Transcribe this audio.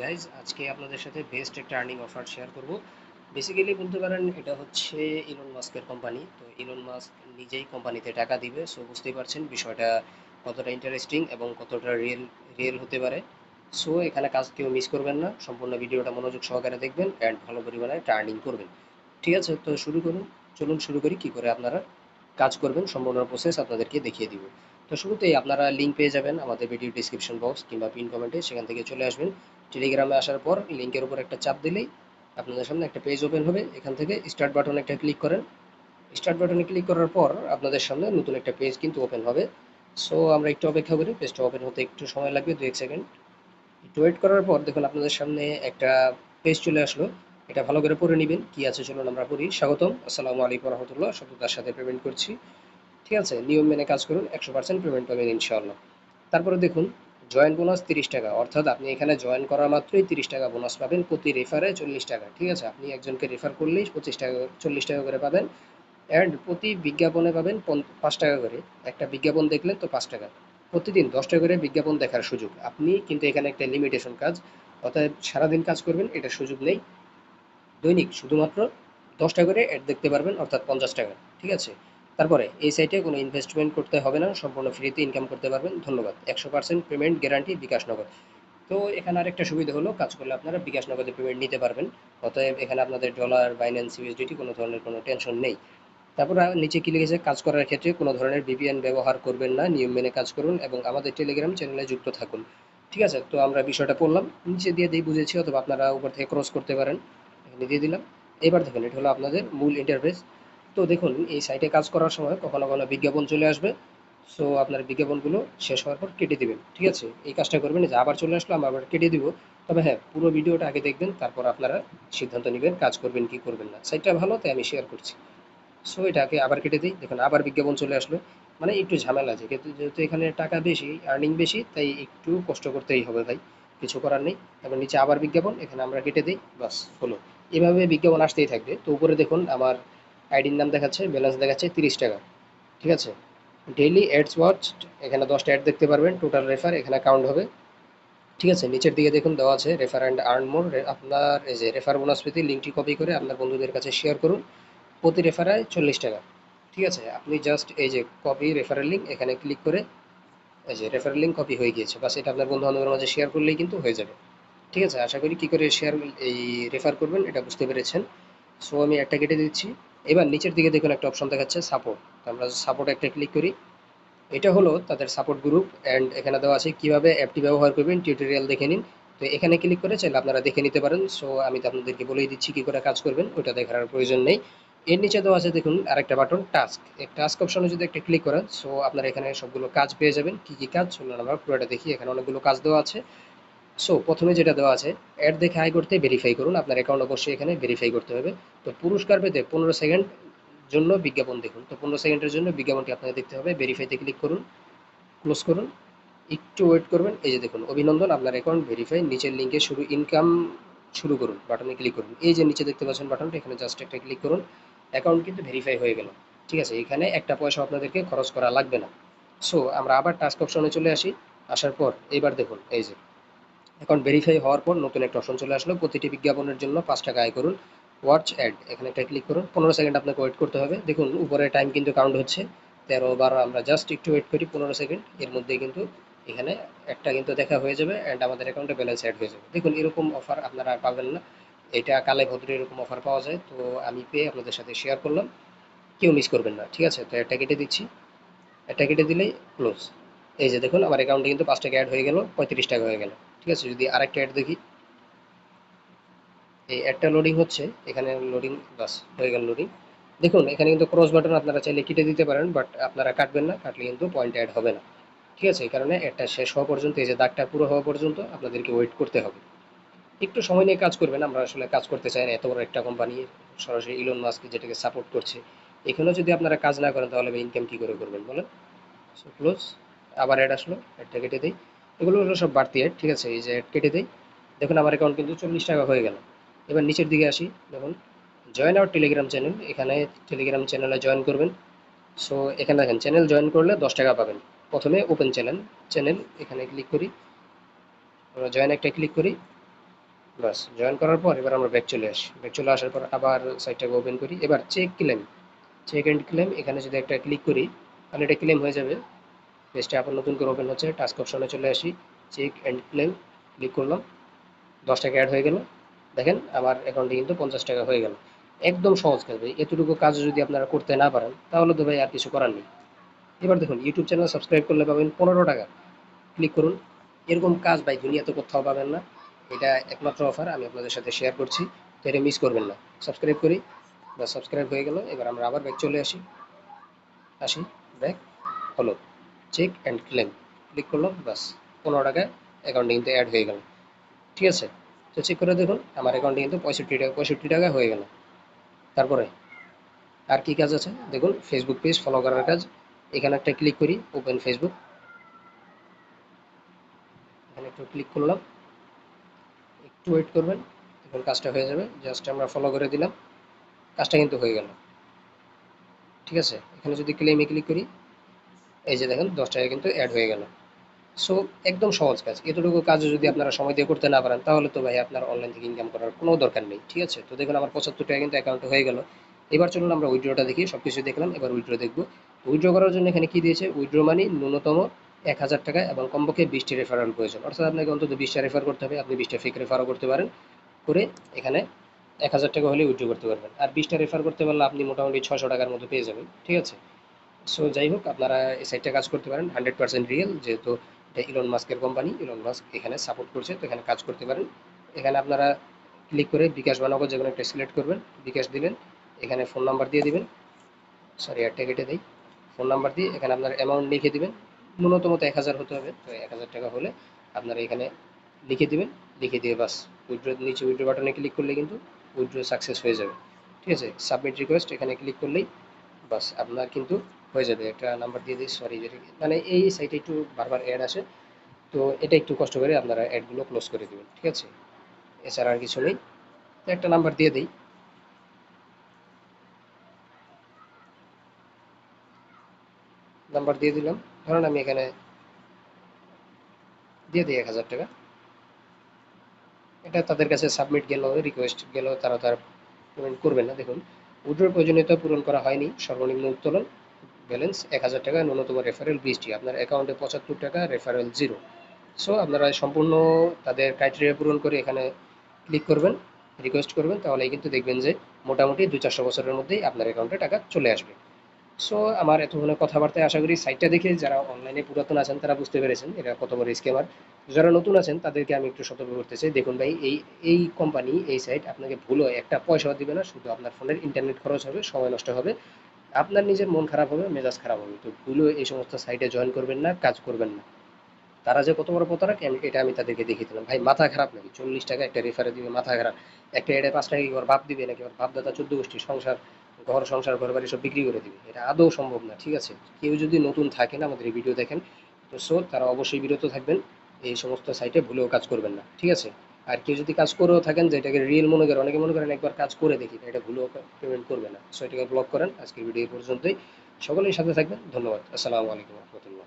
Guys, আজকে আপনাদের সাথে বেস্ট একটা আর্নিং অফার শেয়ার করব। বেসিক্যালি বলতে পারেন এটা হচ্ছে ইলন মাস্কের কোম্পানি। তো ইলন মাস্ক নিজেই কোম্পানিতে টাকা দিবে, সো বুঝতেই পারছেন বিষয়টা কতটা ইন্টারেস্টিং এবং কতটা রিয়েল হতে পারে। সো এখানে কাজ কেউ মিস করবেন না, সম্পূর্ণ ভিডিওটা মনোযোগ সহকারে দেখবেন অ্যান্ড ভালো পরিমাণে একটা আর্নিং করবেন। ঠিক আছে, তো শুরু করুন। চলুন শুরু করি কী করে আপনারা কাজ করবেন, সম্পূর্ণ প্রসেস আপনাদেরকে দেখিয়ে দিব। তো শুরুতেই আপনারা লিঙ্ক পেয়ে যাবেন আমাদের ভিডিও ডিসক্রিপশন বক্স কিংবা পিন কমেন্টে, সেখান থেকে চলে আসবেন। টেলিগ্রামে আসার পর লিঙ্কের উপর একটা চাপ দিলেই আপনাদের সামনে একটা পেজ ওপেন হবে। এখান থেকে স্টার্ট বাটনে একটা ক্লিক করেন। স্টার্ট বাটনে ক্লিক করার পর আপনাদের সামনে নতুন একটা পেজ কিন্তু ওপেন হবে। সো আমরা একটু অপেক্ষা করি, পেজটা ওপেন হতে একটু সময় লাগবে, 2-1 সেকেন্ড। একটু ওয়েট করার পর দেখুন আপনাদের সামনে একটা পেজ চলে আসলো। এটা ভালো করে পড়ে নেবেন কি আছে, চলুন আমরা পড়ি। স্বাগতম, আসসালামু আলাইকুম রহমতুল্লাহ, সততার সাথে পেমেন্ট করছি। ঠিক আছে, নিয়ম মেনে কাজ করুন, 100% পেমেন্ট পাবেন ইনশাআল্লাহ। তারপরে দেখুন, জয়েন বোনাস 30 টাকা, অর্থাৎ আপনি এখানে জয়েন করা মাত্রই 30 টাকা বোনাস পাবেন, প্রতি রেফারে 40 টাকা। ঠিক আছে, আপনি একজনকে রেফার করলেই 25 টাকা 40 টাকা করে পাবেন। অ্যান্ড প্রতি বিজ্ঞাপনে পাবেন 5 টাকা করে। একটা বিজ্ঞাপন দেখলেন তো 5 টাকা। প্রতিদিন 10টা করে বিজ্ঞাপন দেখার সুযোগ। আপনি কিন্তু এখানে একটা লিমিটেশন কাজ, অর্থাৎ সারাদিন কাজ করবেন এটার সুযোগ নেই। দৈনিক শুধুমাত্র 10টা করে অ্যাড দেখতে পারবেন, অর্থাৎ 50 টাকা। ঠিক আছে, তারপরে এই সাইটে কোনো ইনভেস্টমেন্ট করতে হবে না, সম্পূর্ণ ফ্রিতে ইনকাম করতে পারবেন। ধন্যবাদ। 100% পেমেন্ট গ্যারান্টি বিকাশ নগদ। তো এখানে আরেকটা সুবিধা হলো, কাজ করলে আপনারা বিকাশ নগদে পেমেন্ট নিতে পারবেন। অতএব এখানে আপনাদের ডলার, বাইন্যান্স, ইউএসডিটি কোনো ধরনের কোনো টেনশন নেই। তারপর নিচে কি লিখেছে, কাজ করার ক্ষেত্রে কোনো ধরনের ভিপিএন ব্যবহার করবেন না, নিয়ম মেনে কাজ করুন এবং আমাদের টেলিগ্রাম চ্যানেলে যুক্ত থাকুন। ঠিক আছে, তো আমরা বিষয়টা পড়লাম, নিচে দিয়ে দিয়ে বুঝেছি, অথবা আপনারা উপর থেকে ক্রস করতে পারেন। এখানে দিয়ে দিলাম। এবার দেখুন, এটা হলো আপনাদের মূল ইন্টারফেস। তো দেখুন, এই সাইটে কাজ করার সময় কখনো কখনো বিজ্ঞাপন চলে আসবে। সো আপনার বিজ্ঞাপনগুলো শেষ হওয়ার পর কেটে দিবেন। ঠিক আছে, এই কাজটা করবেন, যে আবার চলে আসলো আমরা আবার কেটে দিব। তবে হ্যাঁ, পুরো ভিডিওটা আগে দেখবেন, তারপর আপনারা সিদ্ধান্ত নেবেন কাজ করবেন কি করবেন না। সাইটটা ভালো, তাই আমি শেয়ার করছি। সো এটাকে আবার কেটে দিই, দেখুন আবার বিজ্ঞাপন চলে আসলো। মানে একটু ঝামেলা আছে, কিন্তু যেহেতু এখানে টাকা বেশি, আর্নিং বেশি, তাই একটু কষ্ট করতেই হবে ভাই, কিছু করার নেই। তারপর নিচে আবার বিজ্ঞাপন, এখানে আমরা কেটে দিই, বাস হলো। এভাবে বিজ্ঞাপন আসতেই থাকবে। তো উপরে দেখুন আমার আইডির নাম দেখাচ্ছে, ব্যালেন্স দেখাচ্ছে 30 টাকা। ঠিক আছে, ডেইলি অ্যাডস ওয়াচ, এখানে 10টা অ্যাড দেখতে পারবেন, টোটাল রেফার এখানে কাউন্ট হবে। ঠিক আছে, নিচের দিকে দেখুন দেওয়া আছে রেফার অ্যান্ড আর্ন মোর। আপনার এই যে রেফার বোনাস পেতে লিঙ্কটি কপি করে আপনার বন্ধুদের কাছে শেয়ার করুন, প্রতি রেফারায় 40 টাকা। ঠিক আছে, আপনি জাস্ট এই যে কপি রেফারেল লিঙ্ক, এখানে ক্লিক করে এই যে রেফারেল লিঙ্ক কপি হয়ে গিয়েছে, বাস এটা আপনার বন্ধু বান্ধবের মাঝে শেয়ার করলেই কিন্তু হয়ে যাবে। ঠিক আছে, আশা করি কী করে শেয়ার এই রেফার করবেন এটা বুঝতে পেরেছেন। সো আমি একটা কেটে দিচ্ছি। এবার নিচের দিকে দেখুন একটা অপশন দেখাচ্ছে সাপোর্ট, তো আমরা সাপোর্ট একটা ক্লিক করি। এটা হলো তাদের সাপোর্ট গ্রুপ, অ্যান্ড এখানে দেওয়া আছে কীভাবে অ্যাপটি ব্যবহার করবেন, টিউটোরিয়াল দেখে নিন। তো এখানে ক্লিক করে চাইলে আপনারা দেখে নিতে পারেন। সো আমি তো আপনাদেরকে বলেই দিচ্ছি কী করে কাজ করবেন, ওটা দেখার আর প্রয়োজন নেই। এর নিচে দেওয়া আছে দেখুন আরেকটা বাটন টাস্ক, এই টাস্ক অপশনে যদি একটা ক্লিক করেন, সো আপনারা এখানে সবগুলো কাজ পেয়ে যাবেন। কী কী কাজ, চলুন আমরা পুরোটা দেখি। এখানে অনেকগুলো কাজ দেওয়া আছে। সো প্রথমে যেটা দেওয়া আছে, অ্যাড দেখে আয় করতে ভেরিফাই করুন, আপনার অ্যাকাউন্ট অবশ্যই এখানে ভেরিফাই করতে হবে। তো পুরস্কার পেতে 15 সেকেন্ড জন্য বিজ্ঞাপন দেখুন, তো 15 সেকেন্ডের জন্য বিজ্ঞাপনটি আপনাকে দেখতে হবে। ভেরিফাইতে ক্লিক করুন, ক্লোজ করুন, একটু ওয়েট করবেন। এই যে দেখুন, অভিনন্দন, আপনার অ্যাকাউন্ট ভেরিফাই, নিচের লিঙ্কে শুরু ইনকাম শুরু করুন বাটনে ক্লিক করুন। এই যে নিচে দেখতে পাচ্ছেন বাটনটা, এখানে জাস্ট একটা ক্লিক করুন। অ্যাকাউন্ট কিন্তু ভেরিফাই হয়ে গেল। ঠিক আছে, এখানে একটা পয়সা আপনাদেরকে খরচ করা লাগবে না। সো আমরা আবার টাস্ক অপশনে চলে আসি। আসার পর এবার দেখুন, এই যে অ্যাকাউন্ট ভেরিফাই হওয়ার পর নতুন একটা অপশন চলে আসলো, প্রতিটি বিজ্ঞাপনের জন্য 5 টাকা আয় করুন, ওয়াচ অ্যাড, এখানে একটা ক্লিক করুন। 15 সেকেন্ড আপনাকে ওয়েট করতে হবে। দেখুন উপরে টাইম কিন্তু কাউন্ট হচ্ছে 13, 12, আমরা জাস্ট একটু ওয়েট করি 15 সেকেন্ড, এর মধ্যে কিন্তু এখানে একটা কিন্তু দেখা হয়ে যাবে অ্যান্ড আমাদের অ্যাকাউন্টে ব্যালেন্স অ্যাড হয়ে যাবে। দেখুন এরকম অফার আপনারা আর পাবেন না, এটা কালে ভদ্রে এরকম অফার পাওয়া যায়। তো আমি পেয়ে আপনাদের সাথে শেয়ার করলাম, কেউ মিস করবেন না। ঠিক আছে, তো এটা কেটে দিচ্ছি। এটা কেটে দিলেই ক্লোজ। এই যে দেখুন আমার অ্যাকাউন্টে কিন্তু 5 টাকা অ্যাড হয়ে গেল, 35 টাকা হয়ে গেল। ঠিক আছে, যদি আরেকটা অ্যাড দেখি, এই অ্যাডটা লোডিং হচ্ছে, এখানে লোডিং, বাস হয়ে গেল লোডিং। দেখুন এখানে কিন্তু ক্রস বাটন আপনারা চাইলে কেটে দিতে পারেন, বাট আপনারা কাটবেন না, কাটলে কিন্তু পয়েন্ট অ্যাড হবে না। ঠিক আছে, এই কারণে অ্যাডটা শেষ হওয়া পর্যন্ত, এই যে দাগটা পুরো হওয়া পর্যন্ত আপনাদেরকে ওয়েট করতে হবে। একটু সময় নিয়ে কাজ করবেন, আমরা আসলে কাজ করতে চাই না, এত বড় একটা কোম্পানি, সরাসরি ইলন মাস্ক যেটাকে সাপোর্ট করছে, এখানেও যদি আপনারা কাজ না করেন তাহলে ইনকাম কী করে করবেন বলেন। So close. আবার অ্যাড আসলো, অ্যাডটা কেটে দিই। এগুলো হলো সব বাড়তি অ্যাড। ঠিক আছে, এই যে অ্যাড কেটে দিই। দেখুন আমার অ্যাকাউন্ট কিন্তু 40 টাকা হয়ে গেল। এবার নিচের দিকে আসি, দেখুন জয়েন আওয়ার টেলিগ্রাম চ্যানেল, এখানে টেলিগ্রাম চ্যানেলে জয়েন করবেন। সো এখানে দেখেন চ্যানেল জয়েন করলে 10 টাকা পাবেন। প্রথমে ওপেন চ্যানেল, চ্যানেল এখানে ক্লিক করি, আমরা জয়েন একটা ক্লিক করি। বাস জয়েন করার পর এবার আমরা ব্যাক চলে আসি। ব্যাক চলে আসার পর আবার সাইটটাকে ওপেন করি। এবার চেক এন্ড ক্লেম এখানে যদি একটা ক্লিক করি তাহলে এটা ক্লেম হয়ে যাবে। পেজটা আবার নতুন করে ওপেন হচ্ছে, টাস্ক অপশনে চলে আসি, চেক এন্ড ক্লেম ক্লিক করলাম, 10 টাকা অ্যাড হয়ে গেল। দেখেন আমার অ্যাকাউন্টে কিন্তু 50 টাকা হয়ে গেল। একদম সহজ কাজ ভাই, এতটুকু কাজ যদি আপনারা করতে না পারেন তাহলে তো ভাই আর কিছু করার নেই। এবার দেখুন ইউটিউব চ্যানেল সাবস্ক্রাইব করলে পাবেন 15 টাকা, ক্লিক করুন। এরকম কাজ ভাই দুনিয়াতে কোথাও পাবেন না, এটা একমাত্র অফার আমি আপনাদের সাথে শেয়ার করছি, তো এটা মিস করবেন না। সাবস্ক্রাইব করি, বা সাবস্ক্রাইব হয়ে গেল। এবার আমরা আবার ব্যাক চলে আসি ব্যাক হলো, চেক অ্যান্ড ক্লেম ক্লিক করলাম, বাস 15 টাকায় অ্যাকাউন্টে কিন্তু অ্যাড হয়ে গেল। ঠিক আছে, তো চেক করে দেখুন আমার অ্যাকাউন্টে কিন্তু 65 টাকা হয়ে গেল। তারপরে আর কি কাজ আছে দেখুন, ফেসবুক পেজ ফলো করার কাজ। এখানে একটা ক্লিক করি, ওপেন ফেসবুক, এখানে একটু ক্লিক করলাম, একটু ওয়েট করবেন, দেখুন কাজটা হয়ে যাবে। জাস্ট আমরা ফলো করে দিলাম, কাজটা কিন্তু হয়ে গেল। ঠিক আছে, এখানে যদি ক্লেমে ক্লিক করি, এই যে দেখেন 10 টাকা কিন্তু অ্যাড হয়ে গেল। সো একদম সহজ কাজ, এতটুকু কাজও যদি আপনারা সময় দিয়ে করতে না পারেন তাহলে তো ভাই আপনার অনলাইন থেকে ইনকাম করার কোনো দরকার নেই। ঠিক আছে, তো দেখুন আমার 75 টাকা কিন্তু অ্যাকাউন্টে হয়ে গেল। এবার চলুন আমরা উইথড্রটা দেখি, সব কিছু দেখলাম, এবার উইথড্র দেখবো। উইথড্র করার জন্য এখানে কি দিয়েছে, উইথড্র মানি ন্যূনতম 1000 টাকা এবং কমপক্ষে 20টি রেফারেল প্রয়োজন, অর্থাৎ আপনাকে অন্তত 20টা রেফার করতে হবে। আপনি 20টা ফেক রেফারও করতে পারেন, করে এখানে 1000 টাকা হলে উইথড্র করতে পারবেন। আর 20টা রেফার করতে পারলে আপনি মোটামুটি 600 টাকার মতো পেয়ে যাবেন। ঠিক আছে, সো যাই হোক আপনারা এই সাইটটা কাজ করতে পারেন, 100% রিয়েল, যেহেতু এটা ইলন মাস্কের কোম্পানি, ইলন মাস্ক এখানে সাপোর্ট করছে, তো এখানে কাজ করতে পারেন। এখানে আপনারা ক্লিক করে বিকাশ বা নগদ যে কোনো একটা সিলেক্ট করবেন, বিকাশ দিবেন, এখানে ফোন নাম্বার দিয়ে দিবেন, সরি একটা কেটে দিই, ফোন নাম্বার দিয়ে এখানে আপনার অ্যামাউন্ট লিখে দিবেন। ন্যূনতম তো 1000 হতে হবে, তো 1000 টাকা হলে আপনারা এখানে লিখে দিবেন, লিখে দিয়ে বাস উইথড্র, নিচে উইথড্র বাটনে ক্লিক করলে কিন্তু উইথড্র সাকসেস হয়ে যাবে। ঠিক আছে, সাবমিট রিকোয়েস্ট এখানে ক্লিক করলেই বাস আপনার কিন্তু হয়ে যাবে। একটা নাম্বার দিয়ে দিই, সরি, যেটা মানে এই সাইটে একটু বারবার অ্যাড আসে, তো এটা একটু কষ্ট করে আপনারা অ্যাডগুলো ক্লোজ করে দেবেন। ঠিক আছে, এছাড়া আর কিছু নেই। তো একটা নাম্বার দিয়ে দিই, নাম্বার দিয়ে দিলাম, ধরুন আমি এখানে দিয়ে দিই 1000 টাকা। এটা তাদের কাছে সাবমিট গেল, রিকোয়েস্ট গেল, তারা তার পেমেন্ট করবেন না। দেখুন উইথড্রর প্রয়োজনীয়তা পূরণ করা হয়নি, সর্বনিম্ন উত্তোলন ব্যালেন্স 1000 টাকা, ন্যূনতম রেফারেল 20টি, আপনার অ্যাকাউন্টে 75 টাকা, রেফারেল জিরো। সো আপনারা সম্পূর্ণ তাদের ক্রাইটেরিয়া পূরণ করে এখানে ক্লিক করবেন, রিকোয়েস্ট করবেন, তাহলেই কিন্তু দেখবেন যে মোটামুটি 200-400 বছরের মধ্যেই আপনার অ্যাকাউন্টে টাকা চলে আসবে। সো আমার এতক্ষণের কথাবার্তায় আশা করি সাইটটা দেখে যারা অনলাইনে পুরাতন আছেন তারা বুঝতে পেরেছেন এরা কত বড় স্ক্যামার। যারা নতুন আছেন তাদেরকে আমি একটু সতর্ক করতে চাই, দেখুন ভাই এই এই কোম্পানি, এই সাইট আপনাকে ভুলও একটা পয়সাও দিবে না, শুধু আপনার ফোনের ইন্টারনেট খরচ হবে, সময় নষ্ট হবে, আপনার নিজের মন খারাপ হবে, মেজাজ খারাপ হবে। তো ভুলও এই সমস্ত সাইটে জয়েন করবেন না, কাজ করবেন না। তারা যে কত বড় প্রতারক এটা আমি তাদেরকে দেখিয়ে দিলাম। ভাই মাথা খারাপ নাকি, 40 টাকা একটা রেফারে দিবে, মাথা খারাপ? একটা এডে 5 টাকা কি ওর বাপ দিবে নাকি? ওর বাপ দাদা 14 গোষ্ঠী সংসার, ঘর সংসার ঘর বাড়ি সব বিক্রি করে দিবে? এটা আদৌ সম্ভব না। ঠিক আছে, কেউ যদি নতুন থাকেন আমাদের এই ভিডিও দেখেন, তো সো তারা অবশ্যই বিরত থাকবেন, এই সমস্ত সাইটে ভুলেও কাজ করবেন না। ঠিক আছে, আর কেউ যদি কাজ করেও থাকেন যেটাকে রিয়েল মনে করেন, অনেকে মনে করেন একবার কাজ করে দেখি, এটা ভুলেও পেমেন্ট করবে না, সো এটাকে ব্লক করেন। আজকের ভিডিও এই পর্যন্তই, সকলেই সাথে থাকবেন, ধন্যবাদ, আসসালামু আলাইকুম রহমতুল্লাহ।